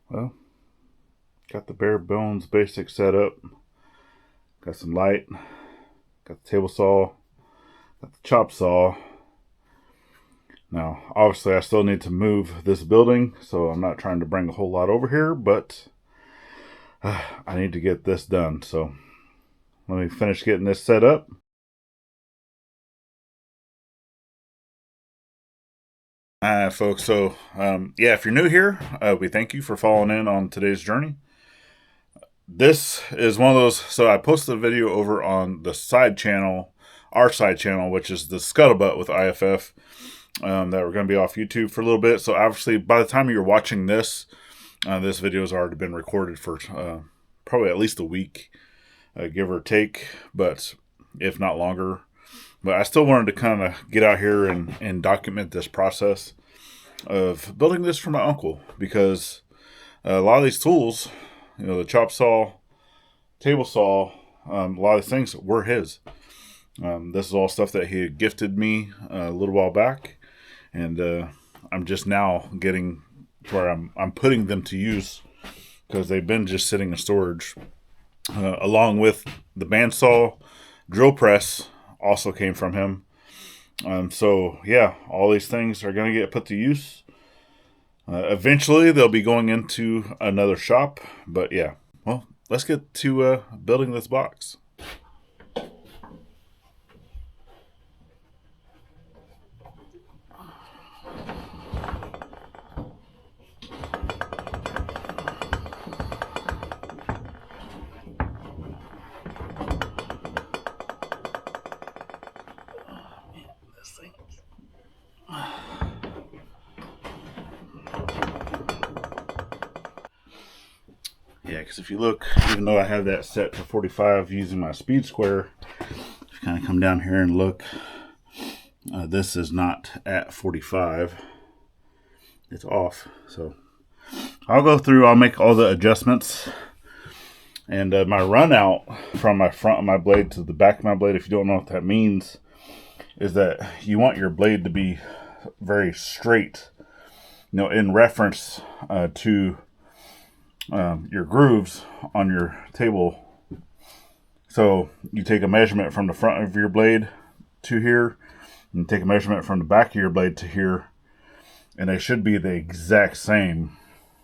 Well, got the bare bones basic setup. Got some light. Got the table saw. Got the chop saw. Now, obviously, I still need to move this building, so I'm not trying to bring a whole lot over here, but I need to get this done. So let me finish getting this set up. Folks, so yeah, if you're new here, we thank you for following in on today's journey. This is one of those. So I posted a video over on the side channel, our side channel, which is the Scuttlebutt with IFF, that we're going to be off YouTube for a little bit. So obviously, by the time you're watching this, this video has already been recorded for probably at least a week, give or take, but if not longer. But I still wanted to kind of get out here and document this process of building this for my uncle, because a lot of these tools, the chop saw, table saw, a lot of things were his. This is all stuff that he had gifted me a little while back, and I'm just now getting to where I'm putting them to use, because they've been just sitting in storage, along with the bandsaw. Drill press also came from him. So yeah, all these things are going to get put to use. Eventually, they'll be going into another shop. But yeah, well, let's get to building this box. Yeah, because if you look, even though I have that set to 45 using my speed square, if you kind of come down here and look, this is not at 45. It's off. So I'll go through, I'll make all the adjustments. And my run out from my front of my blade to the back of my blade, if you don't know what that means, is that you want your blade to be very straight, in reference to your grooves on your table. So you take a measurement from the front of your blade to here, and take a measurement from the back of your blade to here, and they should be the exact same,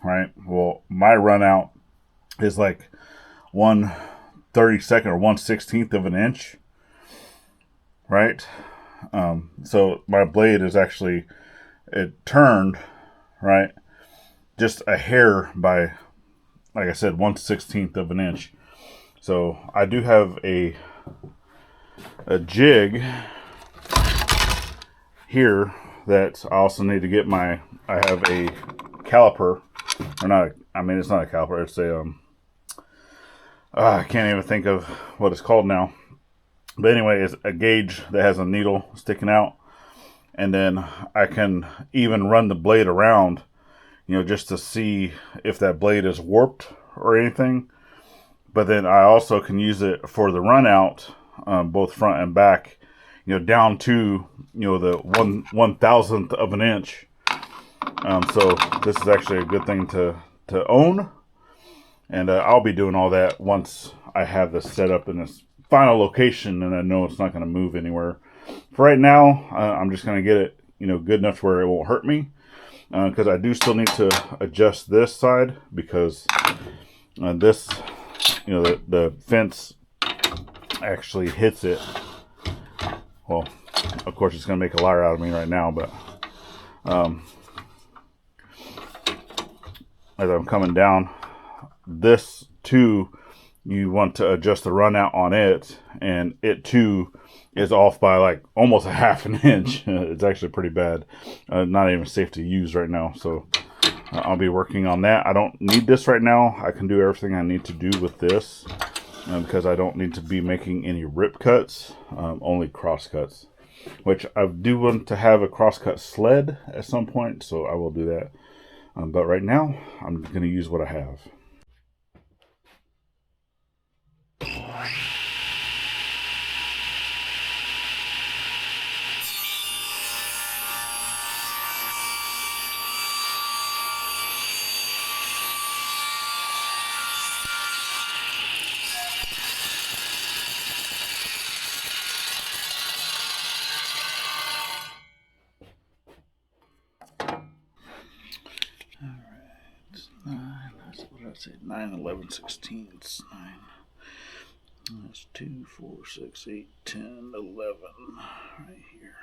right? Well, my run out is like 1/32 or 1/16 of an inch, right? So my blade is actually, it turned, right, just a hair by, like I said, 1/16 of an inch. So I do have a jig here that I also need to get I have a caliper, or not, it's not a caliper, it's a, I can't even think of what it's called now. But anyway, it's a gauge that has a needle sticking out. And then I can even run the blade around, just to see if that blade is warped or anything. But then I also can use it for the run out, both front and back, down to, the 1/1000th of an inch. So this is actually a good thing to own. And I'll be doing all that once I have this set up in this final location and I know it's not going to move anywhere. For right now, I'm just going to get it, good enough to where it won't hurt me. Because I do still need to adjust this side, because this, the fence actually hits it. Well, of course, it's going to make a liar out of me right now, but as I'm coming down, this too, you want to adjust the run out on it, and it too is off by like almost a half an inch. It's actually pretty bad. Not even safe to use right now. So I'll be working on that. I don't need this right now. I can do everything I need to do with this, because I don't need to be making any rip cuts, only cross cuts, which I do want to have a crosscut sled at some point. So I will do that. But right now I'm going to use what I have. Let's say 9, 11, 16, 9. That's 2, 4, 6, 8, 10, 11 right here.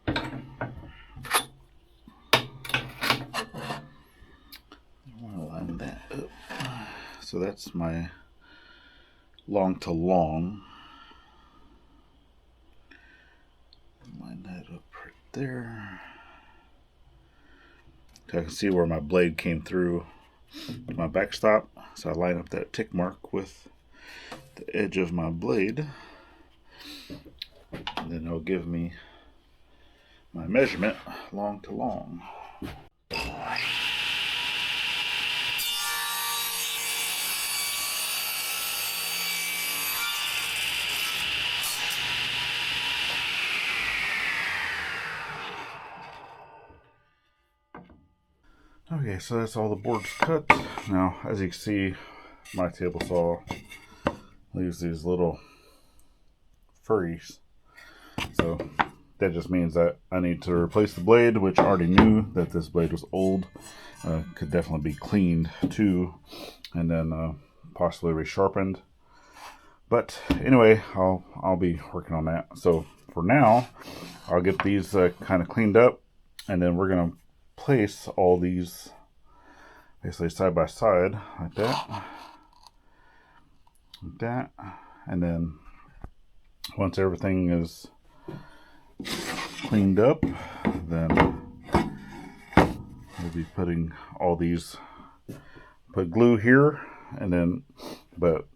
I want to line that up. So that's my long to long. Line that up right there. So I can see where my blade came through my backstop. So I line up that tick mark with the edge of my blade. And then it'll give me my measurement long to long. Okay, so that's all the boards cut. Now, as you can see, my table saw leaves these little furries. So that just means that I need to replace the blade, which I already knew that this blade was old. Could definitely be cleaned too, and then possibly resharpened. But anyway, I'll be working on that. So for now, I'll get these kind of cleaned up, and then we're gonna place all these basically side by side like that, and then once everything is cleaned up, then we'll be putting all these, put glue here, and then, but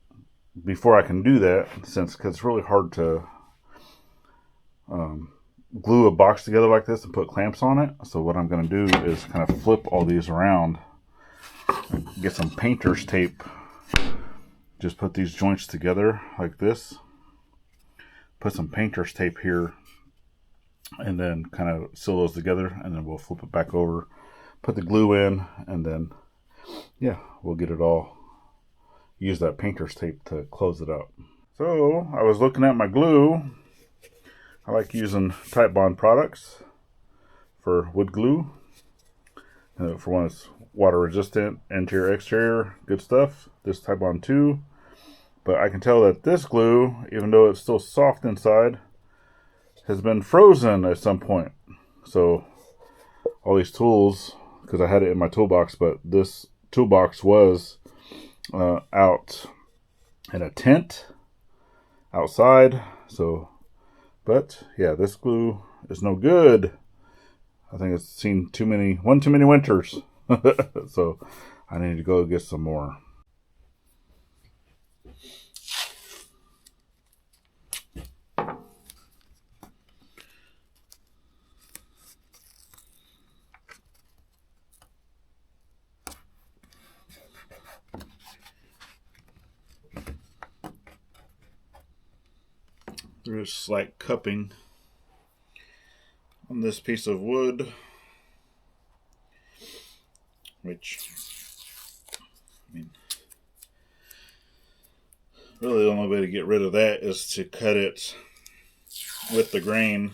before I can do that, because it's really hard to glue a box together like this and put clamps on it. So what I'm going to do is kind of flip all these around, get some painter's tape, just put these joints together like this, put some painter's tape here, and then kind of seal those together, and then we'll flip it back over, put the glue in, and then yeah, we'll get it all, use that painter's tape to close it up. So I was looking at my glue. I like using Titebond products for wood glue. For one, it's water resistant, interior, exterior, good stuff. This Titebond too. But I can tell that this glue, even though it's still soft inside, has been frozen at some point. So all these tools, because I had it in my toolbox, but this toolbox was out in a tent outside. So, but yeah, this glue is no good. I think it's seen one too many winters. So I need to go get some more. There's slight cupping on this piece of wood, which, I mean, really the only way to get rid of that is to cut it with the grain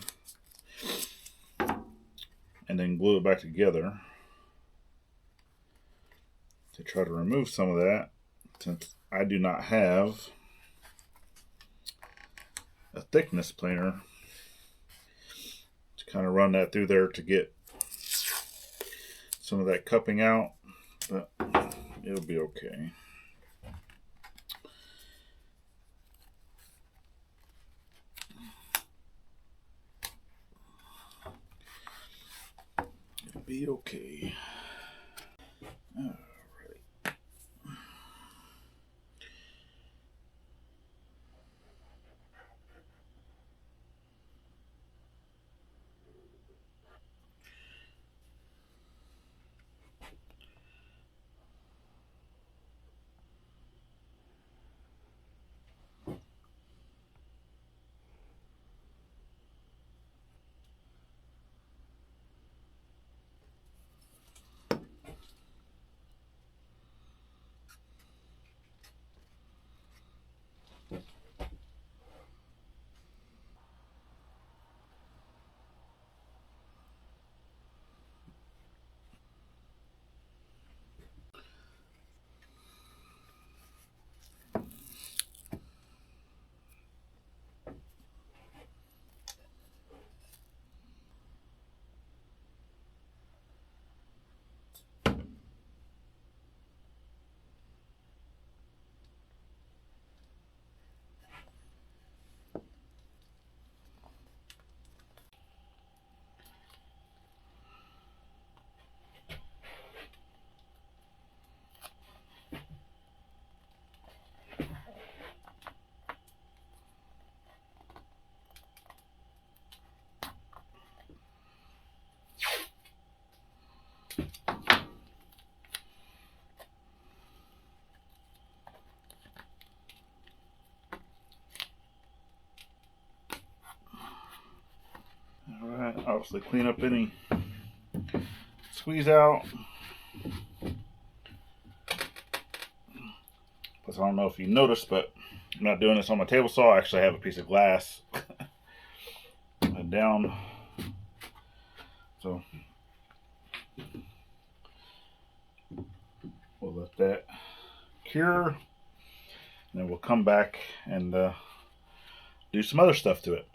and then glue it back together to try to remove some of that, since I do not have a thickness planer to kind of run that through there to get some of that cupping out, but it'll be okay. It'll be okay. All right. Right, obviously clean up any squeeze out. Plus, I don't know if you noticed, but I'm not doing this on my table saw. I actually have a piece of glass down. So we'll let that cure, and then we'll come back and do some other stuff to it.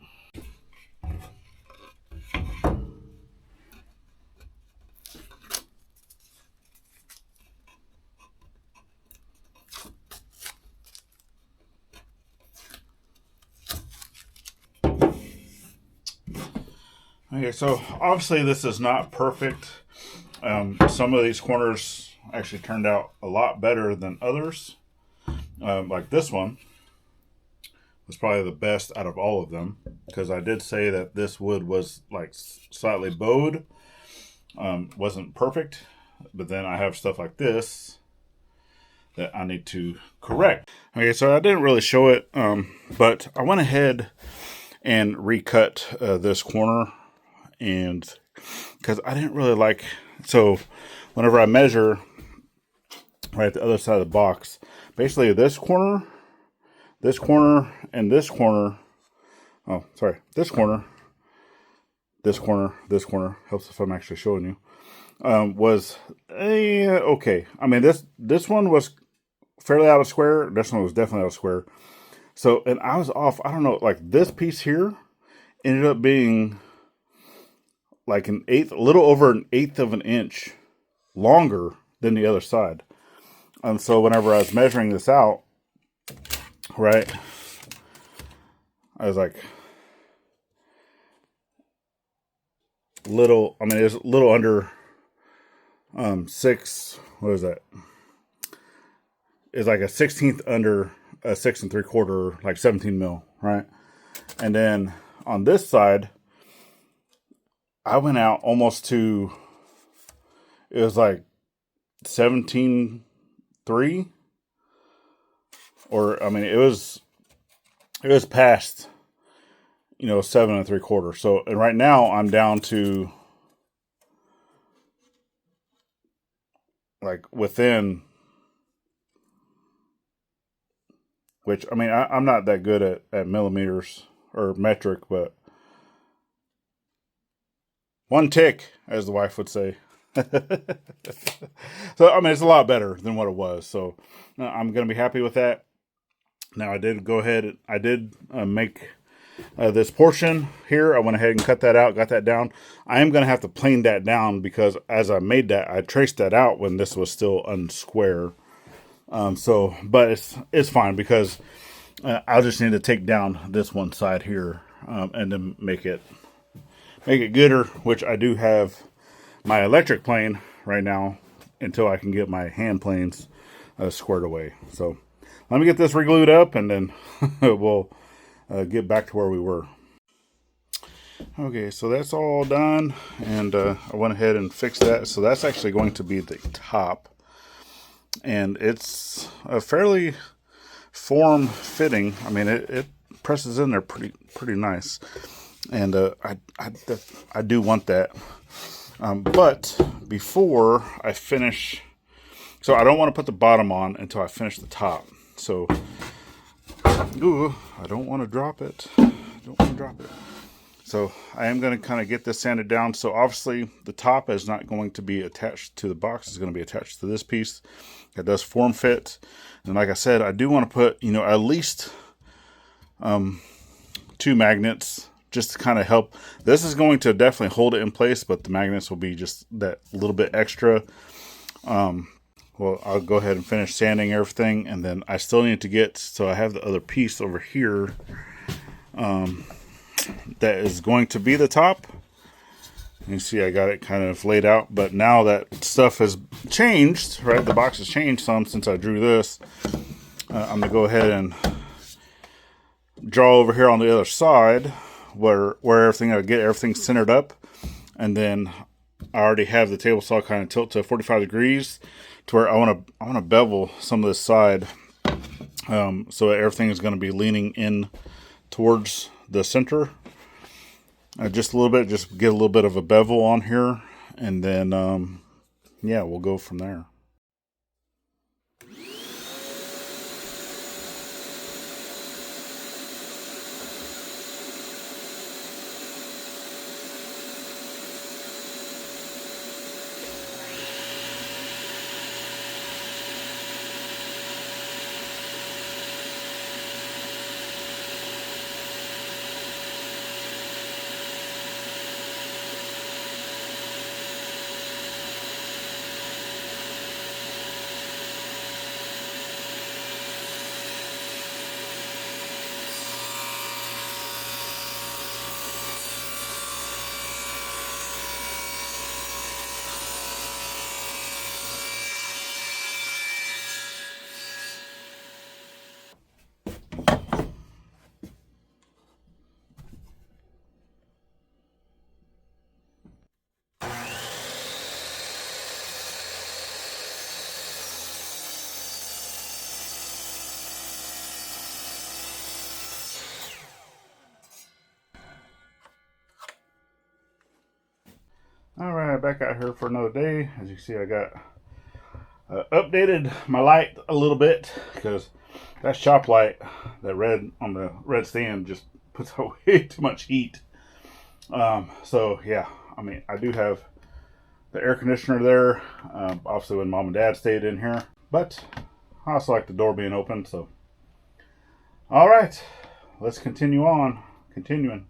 Okay, so obviously this is not perfect. Some of these corners actually turned out a lot better than others. Like this one was probably the best out of all of them, because I did say that this wood was like slightly bowed. Wasn't perfect, but then I have stuff like this that I need to correct. Okay, so I didn't really show it, but I went ahead and recut this corner. And because I didn't really like, so whenever I measure right at the other side of the box, basically this corner, and this corner, oh, sorry, this corner, helps if I'm actually showing you, was okay. I mean, this one was fairly out of square. This one was definitely out of square. So, and I was off, I don't know, like this piece here ended up being like a little over an eighth of an inch longer than the other side. And so whenever I was measuring this out, right, I was like, it was a little under 6, what is that? It's like a 16th under a 6 3/4, like 17 mil, right? And then on this side, I went out almost to, it was like 17.3, or I mean, it was past, 7 3/4. So, and right now I'm down to like within, which I mean, I'm not that good at millimeters or metric, but one tick, as the wife would say. So, I mean, it's a lot better than what it was. So, I'm going to be happy with that. Now, I did go ahead, I did make this portion here. I went ahead and cut that out, got that down. I am going to have to plane that down because as I made that, I traced that out when this was still unsquare. But it's fine because I'll just need to take down this one side here and then make it gooder, which I do have my electric plane right now until I can get my hand planes squared away. So let me get this re-glued up and then we'll get back to where we were. Okay, so that's all done, and I went ahead and fixed that. So that's actually going to be the top, and it's a fairly form fitting. I mean, it presses in there pretty nice. And I do want that. But before I finish, so I don't want to put the bottom on until I finish the top. So, ooh, I don't want to drop it. So I am going to kind of get this sanded down. So obviously the top is not going to be attached to the box. It's going to be attached to this piece. It does form fit. And like I said, I do want to put, at least 2 magnets, just to kind of help. This is going to definitely hold it in place, but the magnets will be just that little bit extra. Well, I'll go ahead and finish sanding everything, and then I still need to get, so I have the other piece over here that is going to be the top. You see I got it kind of laid out, but now that stuff has changed, right? The box has changed some since I drew this. I'm going to go ahead and draw over here on the other side where everything, I'll get everything centered up, and then I already have the table saw kind of tilt to 45 degrees to where I want to bevel some of this side, so everything is going to be leaning in towards the center. just a little bit, just get a little bit of a bevel on here, and then yeah, we'll go from there. Alright, back out here for another day. As you see, I got updated my light a little bit because that shop light, that red on the red stand, just puts out way too much heat. So yeah, I mean, I do have the air conditioner there, obviously when mom and dad stayed in here, but I also like the door being open. So alright, let's continue on. Continuing.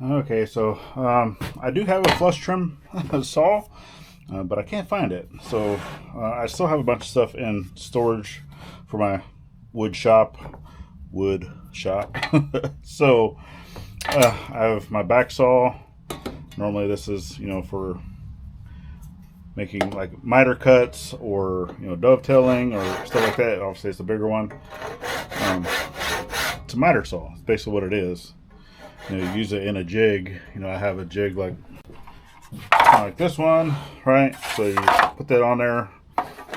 Okay, so I do have a flush trim saw, but I can't find it. So I still have a bunch of stuff in storage for my wood shop. So I have my back saw. Normally this is, you know, for making like miter cuts or, you know, dovetailing or stuff like that. Obviously it's a bigger one. It's a miter saw. It's basically what it is. You know, you use it in a jig. You know, I have a jig like this one, right? So you put that on there,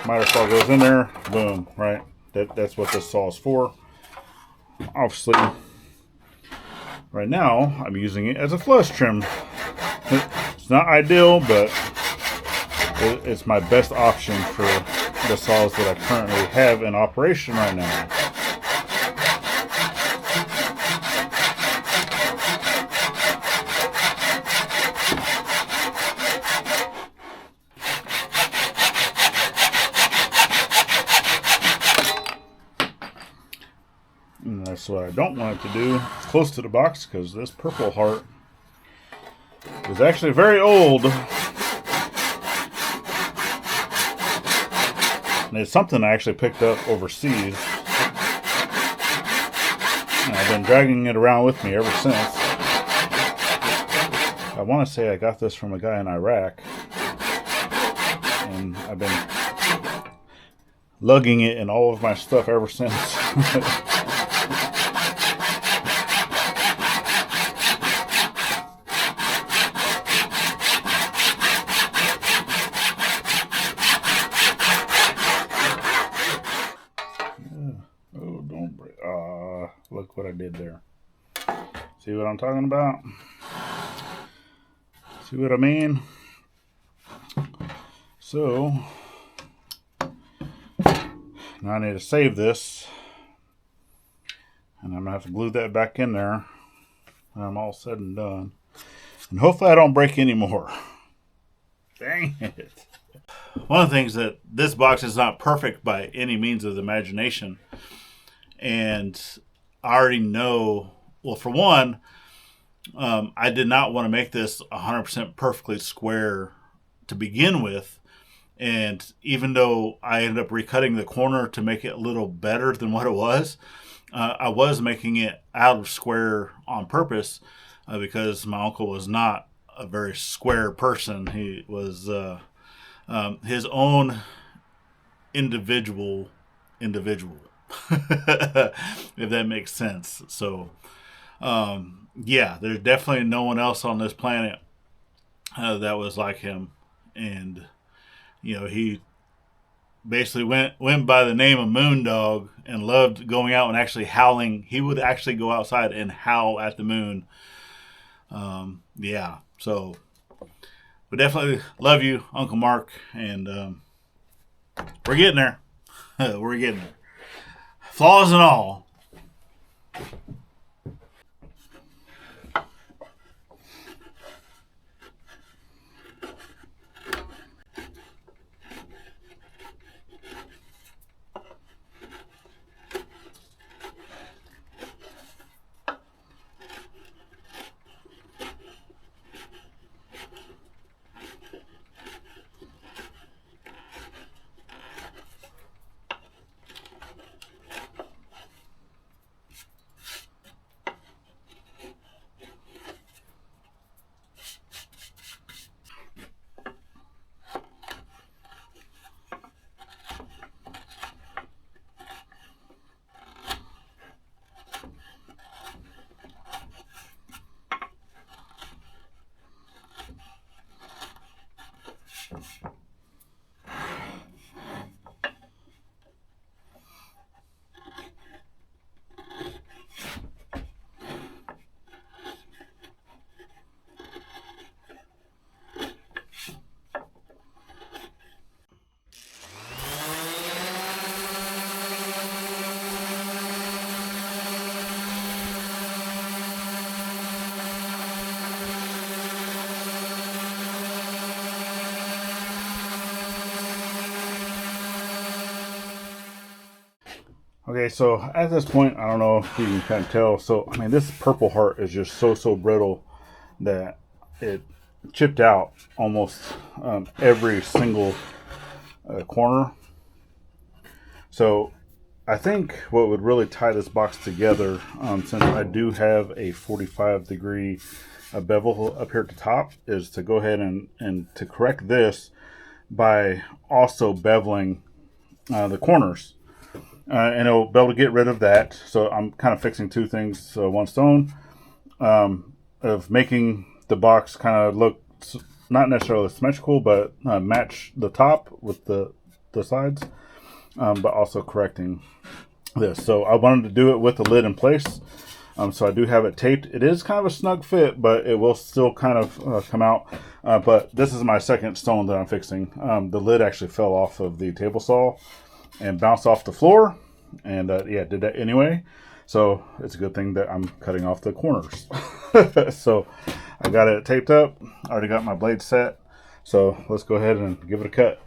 miter saw goes in there, boom, right? That's what this saw is for. Obviously, right now I'm using it as a flush trim. It's not ideal, but it's my best option for the saws that I currently have in operation right now. And that's what I don't want it to do. It's close to the box because this Purple Heart is actually very old. And it's something I actually picked up overseas. And I've been dragging it around with me ever since. I want to say I got this from a guy in Iraq. And I've been lugging it in all of my stuff ever since. Look what I did there. See what I'm talking about? See what I mean? So, now I need to save this. And I'm going to have to glue that back in there when I'm all said and done. And hopefully I don't break any more. Dang it. One of the things that this box is not perfect by any means of the imagination. And I already know, well, for one, I did not want to make this 100% perfectly square to begin with. And even though I ended up recutting the corner to make it a little better than what it was, I was making it out of square on purpose because my uncle was not a very square person. He was his own individual, if that makes sense. So, yeah, there's definitely no one else on this planet that was like him. And, you know, he basically went by the name of Moondawg and loved going out and actually howling. He would actually go outside and howl at the moon. Yeah, so we definitely love you, Uncle Mark, and we're getting there. We're getting there. Flaws and all. Okay, so at this point, I don't know if you can kind of tell. So, I mean, this Purple Heart is just so brittle that it chipped out almost every single corner. So, I think what would really tie this box together, since I do have a 45-degree bevel up here at the top, is to go ahead and to correct this by also beveling the corners. And it'll be able to get rid of that. So I'm kind of fixing two things, one stone, of making the box kind of look not necessarily symmetrical, but match the top with the sides, but also correcting this. So I wanted to do it with the lid in place. So I do have it taped. It is kind of a snug fit, but it will still kind of come out. But this is my second stone that I'm fixing. The lid actually fell off of the table saw and bounced off the floor, and yeah, did that anyway. So it's a good thing that I'm cutting off the corners. So I got it taped up. I already got my blade set. So let's go ahead and give it a cut.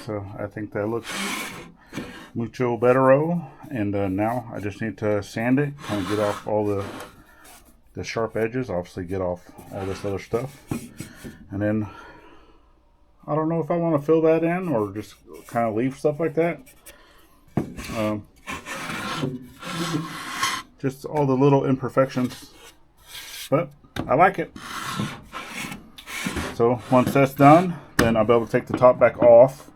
So I think that looks mucho bettero, and now I just need to sand it, kind of get off all the sharp edges, obviously get off all this other stuff, and then I don't know if I want to fill that in or just kind of leave stuff like that. Just all the little imperfections, but I like it. So once that's done, then I'll be able to take the top back off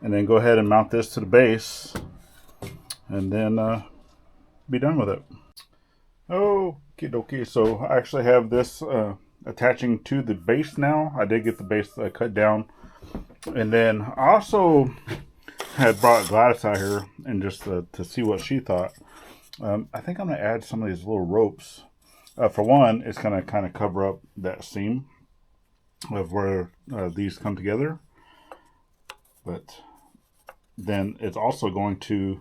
and then go ahead and mount this to the base and then be done with it. Okie dokie. So I actually have this attaching to the base now. I did get the base cut down. And then I also had brought Gladis out here and just to see what she thought. I think I'm going to add some of these little ropes. For one, it's going to kind of cover up that seam of where these come together. But then it's also going to,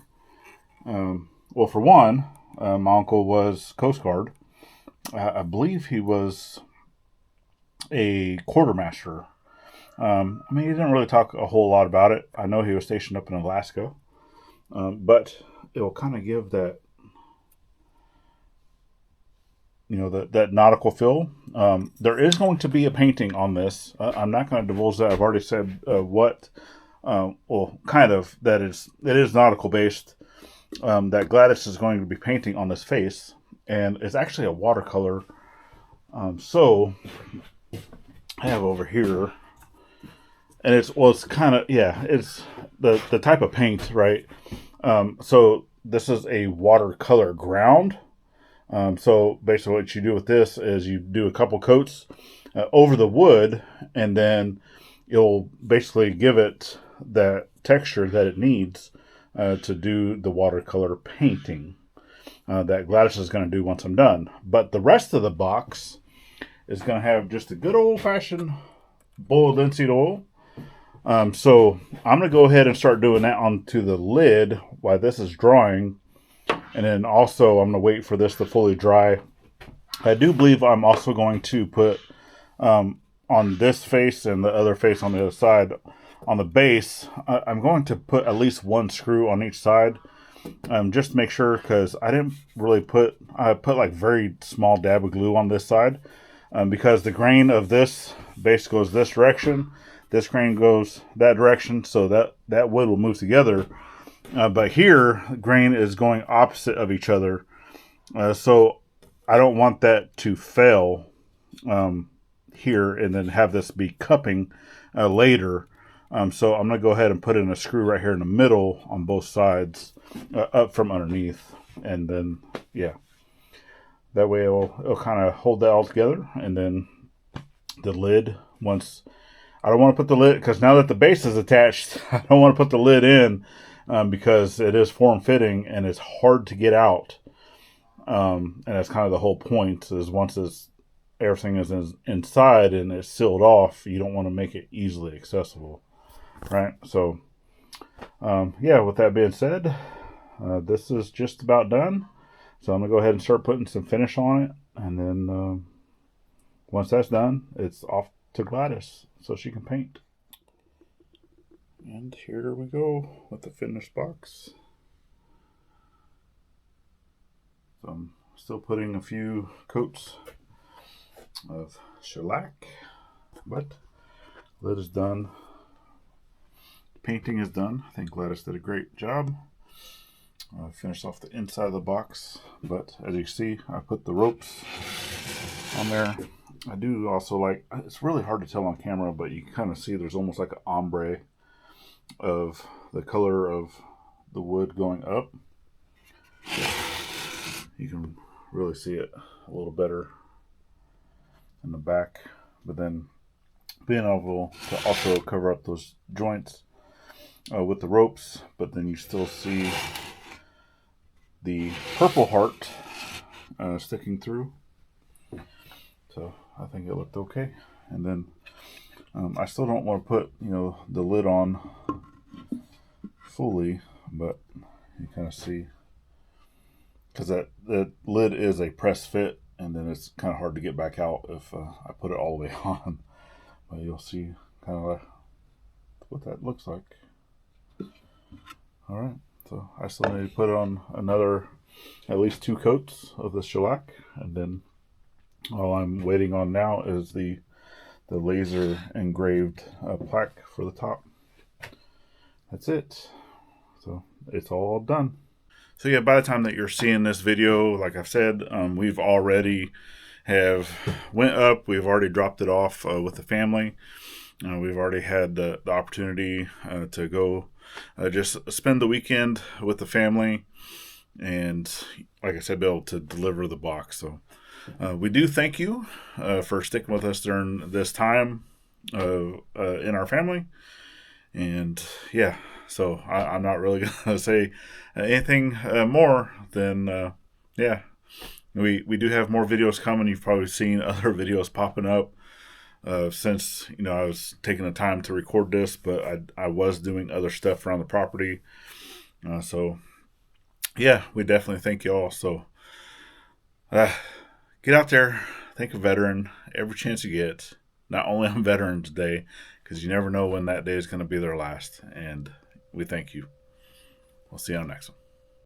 well, for one, my uncle was Coast Guard. I believe he was a quartermaster. I mean, he didn't really talk a whole lot about it. I know he was stationed up in Alaska. But it will kind of give that, you know, that nautical feel. There is going to be a painting on this. I'm not going to divulge that. I've already said what, well, kind of, that it is nautical based. That Gladis is going to be painting on this face, and it's actually a watercolor. So I have over here, and it's kind of, yeah, it's the type of paint, right? So this is a watercolor ground. So basically what you do with this is you do a couple coats over the wood, and then you'll basically give it that texture that it needs to do the watercolor painting that Gladis is going to do once I'm done. But the rest of the box is going to have just a good old-fashioned boiled linseed oil. So I'm going to go ahead and start doing that onto the lid while this is drying. And then also I'm going to wait for this to fully dry. I do believe I'm also going to put on this face and the other face on the other side, on the base, I'm going to put at least one screw on each side, just to make sure, because I didn't really I put like very small dab of glue on this side, because the grain of this base goes this direction, this grain goes that direction, so that wood will move together. But here, grain is going opposite of each other, so I don't want that to fail here and then have this be cupping later. So I'm going to go ahead and put in a screw right here in the middle on both sides, up from underneath. And then, yeah, that way it'll kind of hold that all together. And then the lid, once, I don't want to put the lid, because now that the base is attached, I don't want to put the lid in, because it is form-fitting and it's hard to get out. And that's kind of the whole point, is once everything is inside and it's sealed off, you don't want to make it easily accessible. Right, so yeah, with that being said, this is just about done. So I'm going to go ahead and start putting some finish on it. And then once that's done, it's off to Gladis so she can paint. And here we go with the finished box. So I'm still putting a few coats of shellac, but lid is done. Painting is done. I think Gladis did a great job. Finished off the inside of the box, but as you see, I put the ropes on there. I do also like, it's really hard to tell on camera, but you can kind of see there's almost like an ombre of the color of the wood going up. You can really see it a little better in the back, but then being able to also cover up those joints with the ropes, but then you still see the purple heart sticking through. So I think it looked okay. And then I still don't want to put, you know, the lid on fully, but you kind of see, because that lid is a press fit, and then it's kind of hard to get back out if I put it all the way on. But you'll see kind of what that looks like. All right, so I still need to put on another at least 2 coats of the shellac, and then all I'm waiting on now is the laser engraved plaque for the top. That's it. So it's all done. So yeah, by the time that you're seeing this video, like I've said, we've already have went up. We've already dropped it off with the family. We've already had the opportunity to go just spend the weekend with the family, and like I said, be able to deliver the box. So we do thank you for sticking with us during this time in our family. And yeah, so I'm not really going to say anything more than, yeah, we do have more videos coming. You've probably seen other videos popping up since, I was taking the time to record this, but I was doing other stuff around the property. So yeah, we definitely thank you all. So get out there, thank a veteran every chance you get. Not only on Veterans Day, because you never know when that day is going to be their last. And we thank you. We'll see you on the next one.